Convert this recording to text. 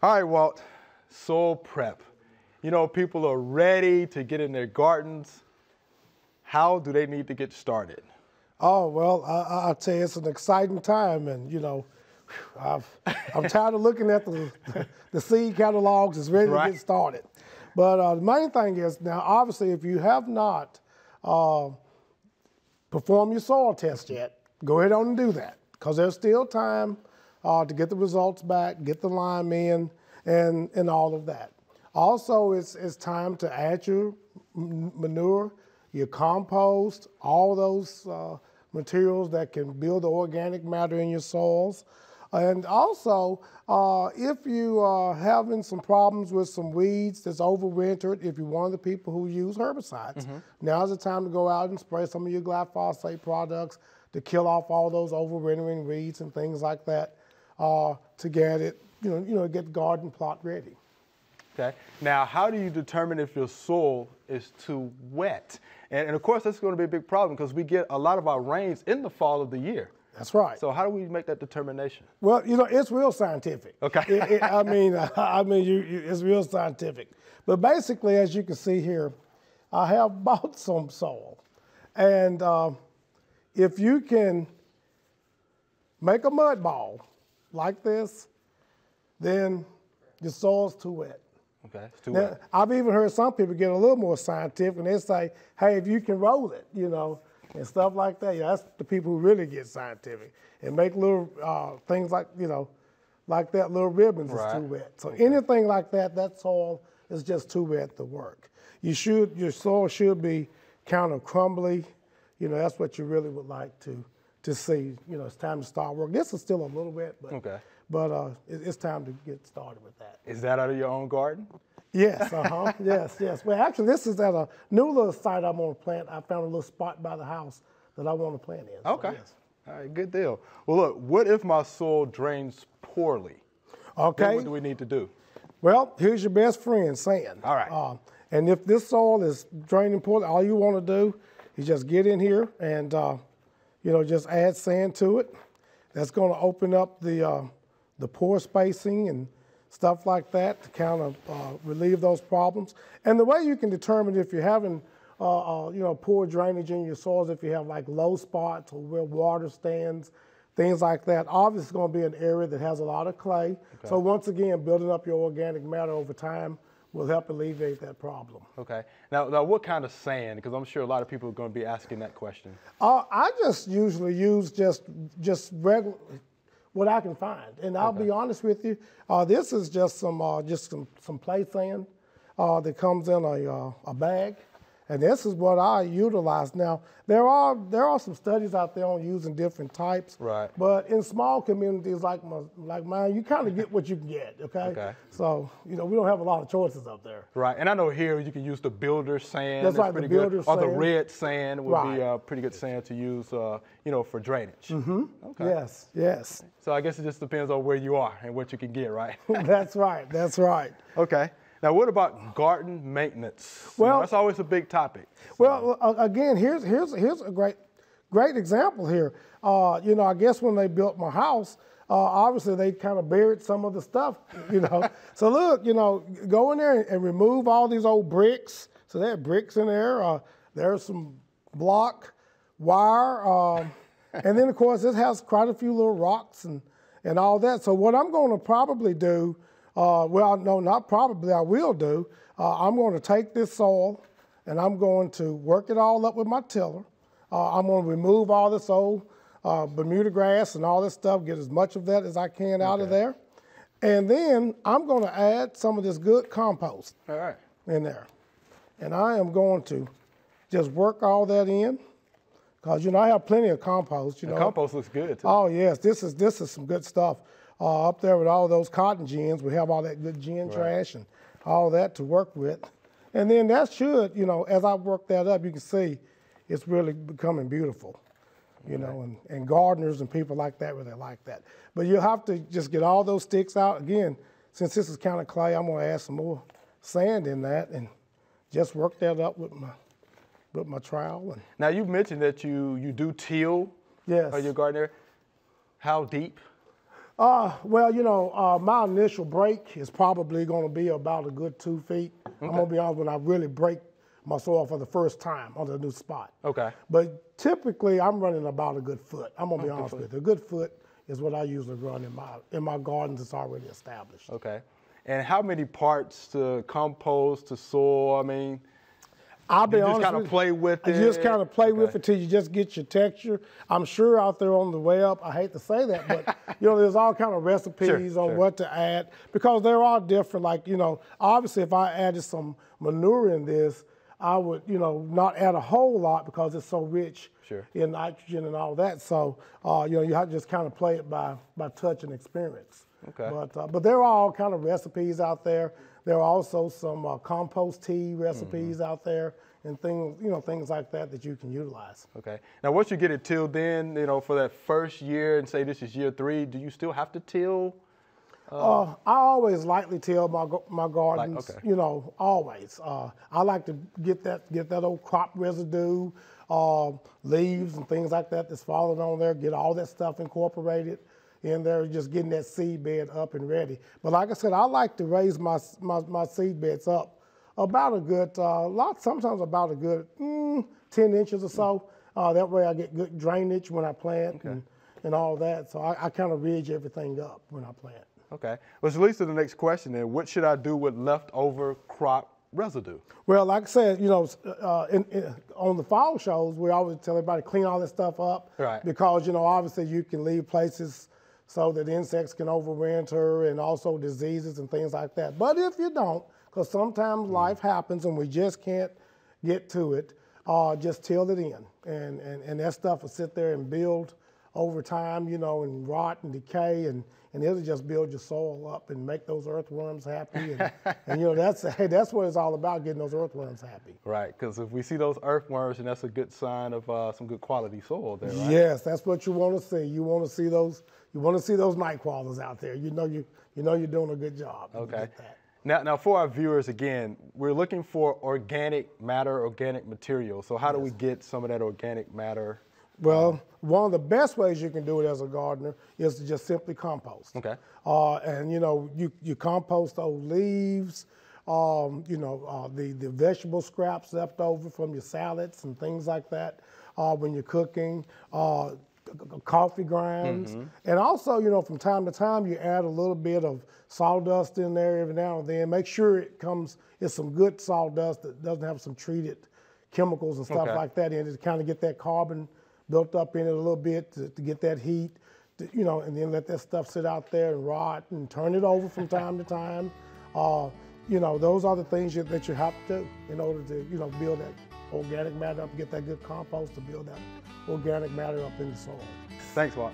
All right, Walt, soil prep. You know, people are ready to get in their gardens. How do they need to get started? Oh, well, I'll tell you, it's an exciting time, and, I'm tired of looking at the seed catalogs. It's ready to get started. But the main thing is, now, obviously, if you have not performed your soil test yet, go ahead on and do that, because there's still time to get the results back, get the lime in, and all of that. Also, it's time to add your manure, your compost, all those materials that can build the organic matter in your soils. And also, if you are having some problems with some weeds that's overwintered, if you're one of the people who use herbicides, now's the time to go out and spray some of your glyphosate products to kill off all those overwintering weeds and things like that to get it, get the garden plot ready. Okay. Now, how do you determine if your soil is too wet? And of course, that's going to be a big problem because we get a lot of our rains in the fall of the year. That's right. So how do we make that determination? Well, it's real scientific. Okay. It's real scientific. But basically, as you can see here, I have bought some soil. And if you can make a mud ball like this, then your soil's too wet. Okay, it's too wet. I've even heard some people get a little more scientific and they say, hey, if you can roll it, and stuff like that. That's the people who really get scientific and make little things like, like that, little ribbons is too wet. So anything like that, that soil is just too wet to work. Your soil should be kind of crumbly. That's what you really would like to see. It's time to start work. This is still a little wet, but it's time to get started with that. Is that out of your own garden? Yes, yes. Well, actually, this is at a new little site I'm going to plant. I found a little spot by the house that I want to plant in. Okay. So, yes. All right, good deal. Well, look, what if my soil drains poorly? Okay. Then what do we need to do? Well, here's your best friend, sand. All right. And if this soil is draining poorly, all you want to do is just get in here and, just add sand to it. That's going to open up the pore spacing and stuff like that to kind of relieve those problems. And the way you can determine if you're having, poor drainage in your soils, if you have like low spots or where water stands, things like that, obviously it's going to be an area that has a lot of clay. Okay. So once again, building up your organic matter over time will help alleviate that problem. Okay. Now what kind of sand? Because I'm sure a lot of people are going to be asking that question. I just usually use just regular, what I can find. And I'll be honest with you, this is just some play sand that comes in a bag. And this is what I utilize. Now, there are some studies out there on using different types. Right. But in small communities like mine, you kind of get what you can get, okay? So, we don't have a lot of choices up there. Right. And I know here you can use the builder sand. That's right, the builder sand. Or the red sand would be a pretty good sand to use, for drainage. Mm-hmm. Okay. Yes. So I guess it just depends on where you are and what you can get, right? That's right. Okay. Now, what about garden maintenance? Well, that's always a big topic. So. Well, again, here's a great example here. I guess when they built my house, obviously they kind of buried some of the stuff, So look, go in there and remove all these old bricks. So there are bricks in there. There's some block, wire, and then of course this has quite a few little rocks and all that. So what I'm going to probably do. No, not probably, I will do. I'm going to take this soil and I'm going to work it all up with my tiller. I'm going to remove all this old Bermuda grass and all this stuff, get as much of that as I can out of there. And then I'm going to add some of this good compost in there. And I am going to just work all that in. Because, I have plenty of compost, The compost looks good, too. Oh, yes, this is some good stuff. Up there with all those cotton gins, we have all that good gin trash and all that to work with. And then that should, as I work that up, you can see it's really becoming beautiful, and gardeners and people like that really like that. But you'll have to just get all those sticks out. Again, since this is kind of clay, I'm going to add some more sand in that and just work that up with my trowel. Now, you mentioned that you do till your garden area. How deep? Well, my initial break is probably going to be about a good 2 feet. Okay. I'm going to be honest, when I really break my soil for the first time on a new spot. Okay. But typically, I'm running about a good foot. I'm going to be honest with you. A good foot is what I usually run in my gardens that's already established. Okay. And how many parts to compost, to soil? I mean, I'll be honest, you just kind of play with it? You just kind of play with it till you just get your texture. I'm sure out there on the web, I hate to say that, but there's all kind of recipes on what to add, because they're all different. Like, obviously if I added some manure in this, I would, not add a whole lot because it's so rich in nitrogen and all that. So, you have to just kind of play it by touch and experience. Okay. But there are all kind of recipes out there. There are also some compost tea recipes out there and things like that you can utilize. Okay. Now, once you get it tilled in, for that first year, and say this is year 3, do you still have to till? I always lightly till my gardens. Okay. Always. I like to get that old crop residue, leaves and things like that that's falling on there. Get all that stuff incorporated in there, just getting that seed bed up and ready. But like I said, I like to raise my seed beds up about a good, sometimes about a good 10 inches or so. That way I get good drainage when I plant and all that. So I kind of ridge everything up when I plant. Okay. Which leads to the next question then. What should I do with leftover crop residue? Well, like I said, on the fall shows, we always tell everybody clean all this stuff up. Right. Because, obviously you can leave places so that insects can overwinter and also diseases and things like that. But if you don't, because sometimes life happens and we just can't get to it, just till it in. And that stuff will sit there and build over time, and rot and decay, and it'll just build your soil up and make those earthworms happy. And that's what it's all about, getting those earthworms happy. Right, because if we see those earthworms, and that's a good sign of some good quality soil there, right? Yes, that's what you want to see. You want to see those night crawlers out there. You're doing a good job. Okay. Now for our viewers, again, we're looking for organic matter, organic material. So how do we get some of that organic matter? Well, one of the best ways you can do it as a gardener is to just simply compost. Okay. And you compost those leaves, the vegetable scraps left over from your salads and things like that when you're cooking, coffee grounds. And also, from time to time, you add a little bit of sawdust in there every now and then. Make sure it's some good sawdust that doesn't have some treated chemicals and stuff like that in it to kind of get that carbon built up in it a little bit to get that heat, and then let that stuff sit out there and rot and turn it over from time to time. Those are the things that you have to do in order to, build that organic matter up, get that good compost to build that organic matter up in the soil. Thanks, Mark.